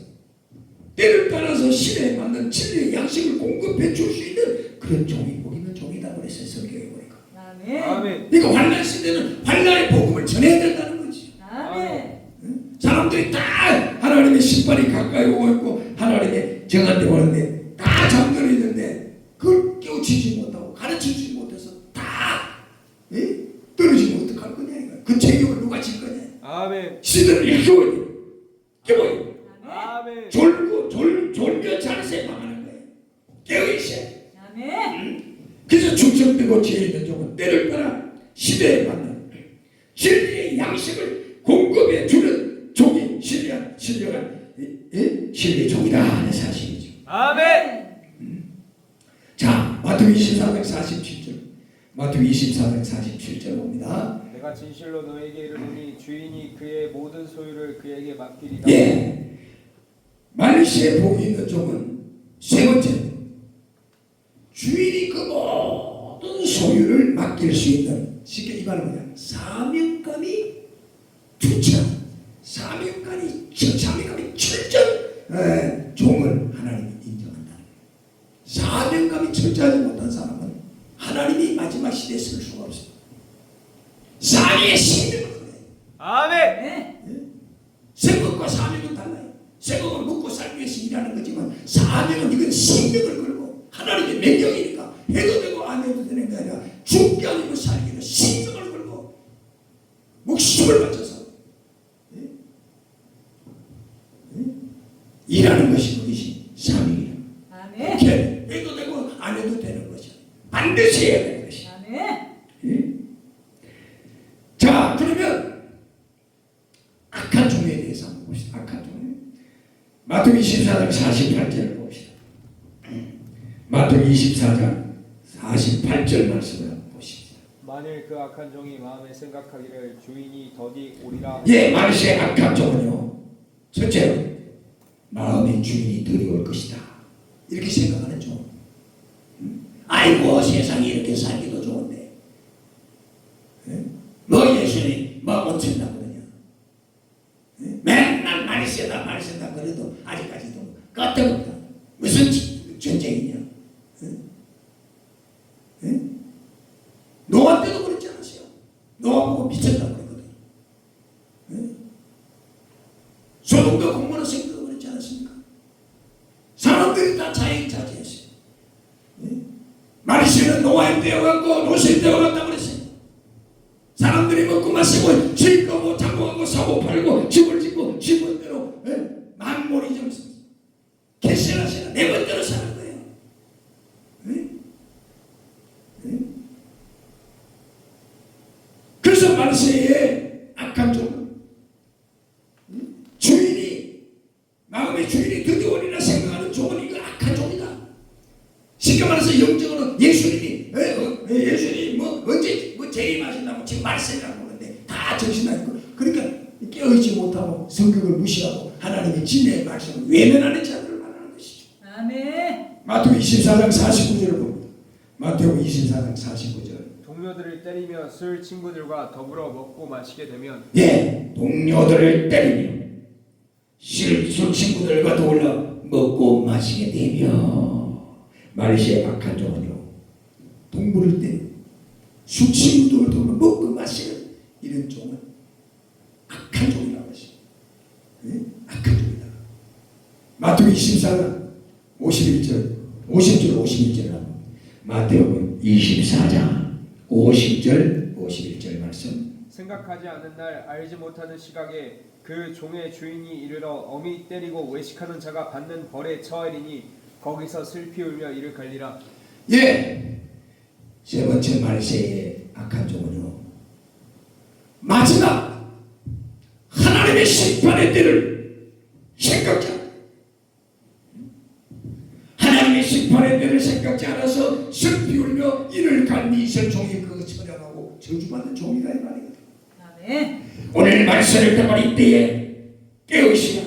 Speaker 1: 때를 따라서 시대에 맞는 진리의 양식을 공급해 줄 수 있는 그런 종이 복 있는 종이다 그랬어요. 성경에 보니까.
Speaker 3: 아멘.
Speaker 2: 아멘.
Speaker 1: 그러니까 환난 시대는 환난의 복음을 전해야 된다는 거지.
Speaker 3: 아멘.
Speaker 1: 사람들이 다 하나님의 심판이 가까이 오고 있고 하나님의 정한테 오는데 다 잠들어 있는데 그걸 깨우치지 못하고 가르치지 못해서 다 떨어지면 어떡할 거냐 이거. 그 책임을 누가 질 거냐.
Speaker 2: 아멘.
Speaker 1: 시대를 일깨워야 돼. 깨워야 돼.
Speaker 2: 아멘.
Speaker 1: 졸며 자르세 망하는 거예요. 깨어있어야 돼.
Speaker 3: 아멘.
Speaker 1: 그래서 충성되고 지혜 있는 종은 때를 따라 시대에 맞는 진리의 양식을 공급해 주는 종이 신령한 진리의 종이다 하는 사실이죠.
Speaker 2: 아멘.
Speaker 1: 자, 마태복음 24장 47절. 마태복음 24장 47절 봅니다.
Speaker 2: 내가 진실로 너에게 이르노니 주인이 그의 모든 소유를 그에게 맡기리라.
Speaker 1: 예, 말세에 복이 있는 종은 세 번째, 주인이 그 모든 소유를 맡길 수 있는, 쉽게 이 말은 뭐냐, 사명감이 투철, 사명감이 철저한 종을 하나님이 인정한다는 거예요. 사명감이 철저하지 못한 사람은 하나님이 마지막 시대에 쓸 수가 없어요. 사명의 생명을 거예요.
Speaker 2: 아멘.
Speaker 3: 아멘.
Speaker 1: 생각과 사명은 달라요. 생각은 먹고 살기 위해서 일하는 거지만 사명은 이건 생명을 걸고 하나님의 명령이니까 해도 되고 안 해도 되는 게 아니라 죽게 아니고 살기는 생명을 걸고 목숨을 바쳐서 일하는 것이 그것이 사명이에요.
Speaker 3: 아멘.
Speaker 1: 이렇게 해도 되고 안 해도 되는 것이야. 반드시 해야 되는 것이야.
Speaker 3: 아멘.
Speaker 1: 자, 그러면 악한 종에 대해서 한번 봅시다. 악한 종. 마태복음 24장 48절을 봅시다. 마태복음 24장 48절 말씀을 한번 보십시다.
Speaker 2: 만일 그 악한 종이 마음에 생각하기를 주인이 더디 오리라.
Speaker 1: 예, 말세 악한 종은요, 첫째로 마음의 주인이 들이올 것이다, 이렇게 생각하는 종. 아이고 세상이 이렇게 살기도 좋은데 뭐 예수님 뭐 못친다고 그러냐, 맨날 말세다 그래도 아직까지도 끄떡없다. 무슨 전쟁이냐. 노아 때도 그랬지 않았어요? 노아 보고 미쳤다고 그랬거든. 소돔과 고모라 생도 그랬지 않았습니까? 사람들이 다 자행자재했어요. 말세는 노아의 때와 같고 노세의 때와 같다고 그랬어요. 사람들이 먹고 마시고 즐거워 장구하고 사고 팔고 집을 짓고 집은 대로 만몰이 좀 개세라세라 내 멋대로 사는 거예요. 그래서 말세에 악한 종은 주인이 마음의 주인이 드디어 오리라 생각하는 종은 이거 악한 종이다. 쉽게 말해서 영적으로는 예수님이 뭐 언제 뭐 재림하신다고 지금 말세라고 하는데 다 정신나고, 그러니까 깨어있지 못하고 성경을 무시하고 하나님의 진리의 말씀을 외면하는 자들을 말하는 것이죠.
Speaker 3: 아멘.
Speaker 1: 마태복음 24장 49절을 봅니다. 마태복음 24장 49절.
Speaker 2: 동료들을 때리며 술 친구들과 더불어 먹고 마시게 되면,
Speaker 1: 예, 동료들을 때리며 술 친구들과 더불어 먹고 마시게 되며, 말세의 악한 종은요, 동물을 때리고 술 친구들과 더불어 먹고 마시는 이런 종은 악한 종이라고 하시죠. 악한 종이다. 마태복음 24장 51절 51절 마태복음 24장 50절 51절 말씀.
Speaker 2: 생각하지 않는 날 알지 못하는 시각에 그 종의 주인이 이르러 엄히 때리고 외식하는 자가 받는 벌에 처하리니 거기서 슬피 울며 이를 갈리라.
Speaker 1: 예, 세 번째 말세의 악한 종은요, 마지막 하나님의 심판의 때를 생각지 않아, 하나님의 심판의 때를 생각지 않아서 슬피 울며 이를 갈미 있을 종이 그 처량하고 저주받는 종이다 이 말이거든.
Speaker 3: 아멘.
Speaker 1: 오늘 말씀을 듣는 이때에 깨어있으라.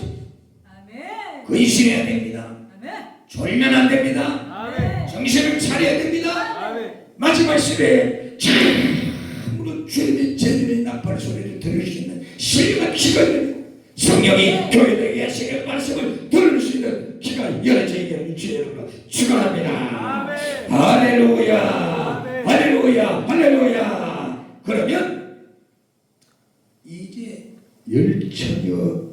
Speaker 3: 아멘.
Speaker 1: 근신해야 됩니다.
Speaker 3: 아멘.
Speaker 1: 졸면 안 됩니다.
Speaker 2: 아멘.
Speaker 1: 정신을 차려야 됩니다.
Speaker 2: 아멘.
Speaker 1: 마지막 시대에 참으로 주님의 나팔 소리를 들을 수 있는 신령한 귀가 열리고 성령이 교회에게 하시는 말씀을 들을 수 있는 귀가 열어지게 하는 주의 이름으로 축원합니다.
Speaker 2: 아멘.
Speaker 1: 할렐루야.
Speaker 2: 아멘.
Speaker 1: 할렐루야. 할렐루야. 그러면 이제 열처녀,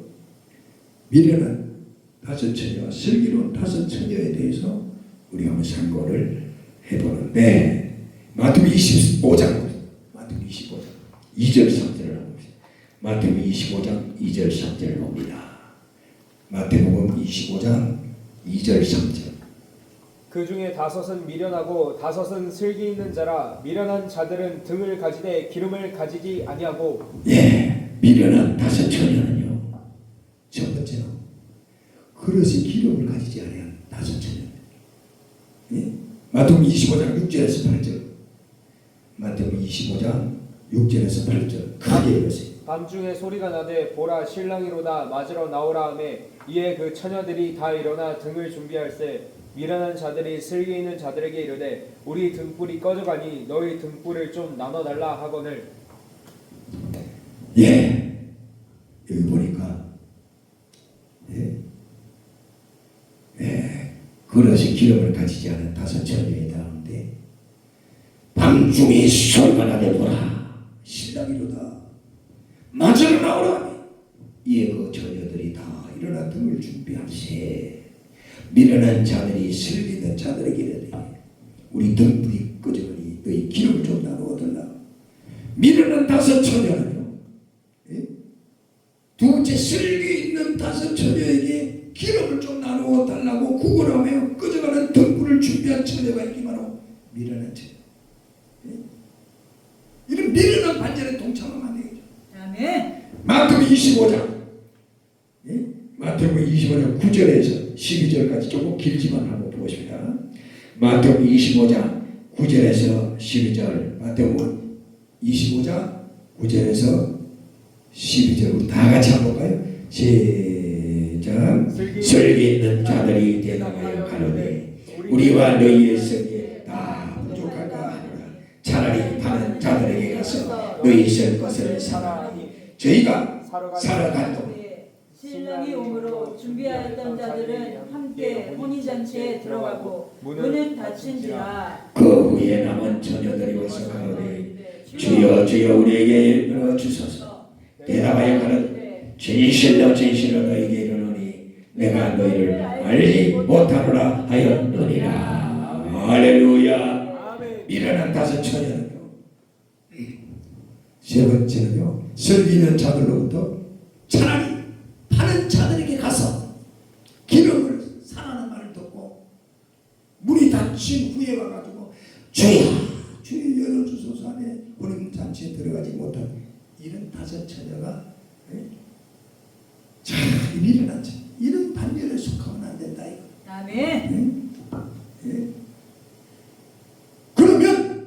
Speaker 1: 미래는 다섯 처녀와 슬기로운 다섯 처녀에 대해서 우리 한번 상고를 해보는데, 마태복음 25장 2절 3절을 봅시다. 마태복음 25장 2절 3절을 봅니다. 마태복음 25장 2절 3절.
Speaker 2: 그 중에 다섯은 미련하고 다섯은 슬기 있는 자라. 미련한 자들은 등을 가지되 기름을 가지지 아니하고.
Speaker 1: 예, 미련한 다섯 처녀는요, 첫 번째는 그릇에 기름을 가지지 않은 다섯 처녀. 예? 마태복음 25장 6절에서 8절. 마태복음 25장 6절에서 8절 크게 읽으세요.
Speaker 2: 밤중에 소리가 나되 보라 신랑이로다 맞으러 나오라 하매 이에 그 처녀들이 다 일어나 등을 준비할세 미련한 자들이 슬기 있는 자들에게 이르되 우리 등불이 꺼져가니 너희 등불을 좀 나눠달라 하거늘.
Speaker 1: 예, 여기 보니까 그릇에 기름을 가지지 않은 5 처녀에 나오는데 밤중에 소리가 나되 보라 신랑이로다 맞으러 나오라. 이에 그 처녀들이 다 일어나 등을 준비할세 미련한 자들이 슬기 있는 자들에게 이르되 우리 등불이 꺼져가니 너희 기름을 좀 나누어 달라. 미련한 5 처녀는요, 둘째 슬기 있는 5 처녀에게 기름을 좀 나누어 달라고 구걸하며 꺼져가는 등불을 준비한 처녀가 있기만 하고 미련한 처녀. 이런 미련한 반전에 동참하면 안 되겠죠.
Speaker 3: 아멘.
Speaker 1: 마태복음 25장 마태복음 25장 9절에서 12절까지 조금 길지만 한번 보십니다. 마태복음 25장 9절에서 12절 마태복음 25장 9절에서 12절 우리 다 같이 한번 볼까요? 시작. 슬기 있는 자들이 대답하여 가로되 우리와 너희의 성에 다 부족할까 하노라. 차라리 파는 자들에게 가서 너희 쓸 것을 사라하니 저희가 살아간 동안
Speaker 3: 신랑이 오므로 준비하였던 자들은 함께 혼인잔치에 들어가고 문은 닫힌지라.
Speaker 1: 그 후에 남은 처녀들이 와서 가로되 주여 주여 우리에게 일러 주소서. 대답하여 가로되 진실로 진실로 너희에게 이르노니 내가 너희를 알지 못하노라 하였느니라. 할렐루야. 미련한 5 처녀는요, 세 번째는요, 슬기 있는 자들로부터 차라리 파는 자들에게 가서 기름을 사라는 말을 듣고 문이 닫힌 후에 와가지고 주여 주여 열어주소서 하며 혼인잔치에 들어가지 못한 이런 5 처녀가 자 미련한 자 이런 반면에 속하면 안 된다 이거.
Speaker 3: 아멘.
Speaker 1: 그러면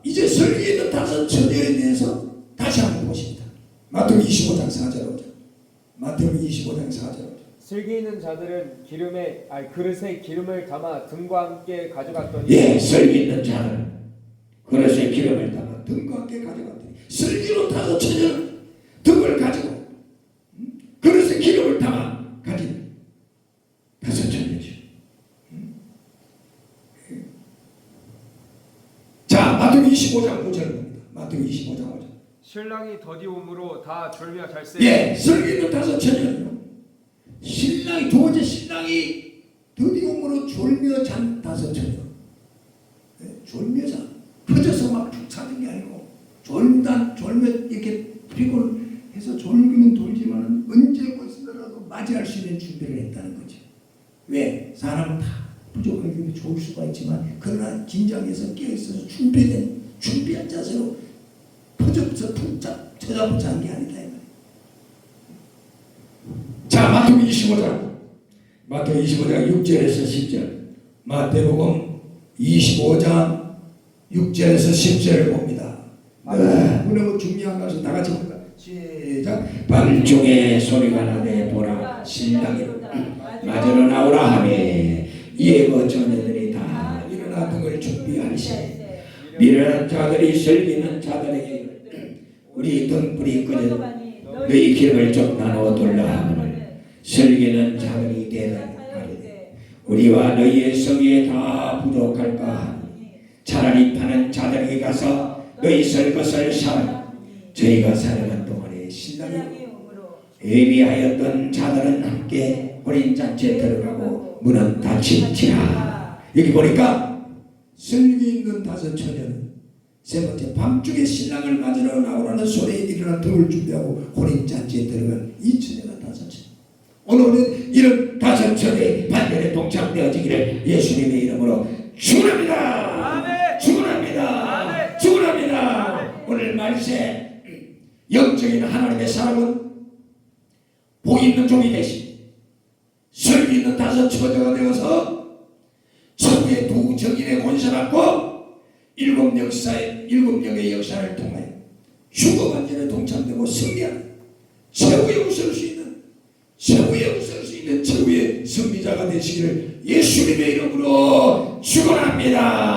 Speaker 1: 이제 슬기 있는 5 처녀에 대해서 다시 한번 보십니다. 마태복음 25장 4절 5절. 마태복음 25장 4절 5절.
Speaker 2: 슬기 있는 자들은 그릇에 기름을 담아 등과 함께 가져갔더니
Speaker 1: 예, 슬기 있는 자는 그릇에 기름을 담아 등과 함께 가져갔더니 슬기로 5 처녀는 등을 가지고 그릇에 기름을 담아 가진 5 처녀죠. 자, 마태복음 25장 5절 봅니다. 마태복음 25장 5절.
Speaker 2: 신랑이 더디 오므로 다 졸며 잘세.
Speaker 1: 예, 슬기 있는 5 처녀는요, 신랑이 두 번째 신랑이 더디 오므로 졸며 잔 5 처녀. 졸며 자 퍼져서 막 푹 자는 게 아니고 졸며 이렇게 피곤해서 졸기는 돌지만 언제 것이더라도 맞이할 수 있는 준비를 했다는 거죠. 왜? 사람은 다 부족하기 때문에 좋을 수가 있지만 그러나 긴장해서 깨어있어서 준비한 자세로 퍼져서 푹 쳐잡고 잔 게 아니다 이 말이에요. 자, 마태복음 25장 6절에서 10절 마태복음 25장 6절에서 10절을 봅니다. 너무 중요한 것을 다 같이 봅니다. 시작. 밤중에 소리가 나되 보라 신랑이 맞으러 나오라 하매 이에 그 처녀들이 다 일어나 등을 준비하시니 미련한 자들이 슬기 있는 자들에게 우리 등불이 꺼져 너희 기름을 좀 나누어 둘라 하거늘 슬기 있는 자들이 대답하리되 우리와 너희의 성에 다 부족할까 하니 차라리 파는 자들에게 가서 너희 쓸 것을 사라. 저희가 살아간 동안에 신랑이 예비하였던 자들은 함께 혼인잔치에 들어가고 문은 닫힌지라. 여기 보니까 슬기 있는 5 처녀는 세 번째 밤중에 신랑을 맞으러 나오라는 소리에 일어나 등을 준비하고 혼인잔치에 들어간 이 처녀가 5 처녀. 오늘은 이런 5 처녀의 반열에 동참되어지기를 예수님의 이름으로 축원합니다. 축원합니다. 축원합니다. 오늘 말세 영적인 하나님의 사람은 복 있는 종이 되시 슬기 있는 5 처녀가 되어서 천국의 두 정인의 권세 받고 일곱 영의 역사를 통하여 휴거반전에 동참되고 승리하는 최후의 승리자가 되시기를 예수님의 이름으로 축원합니다.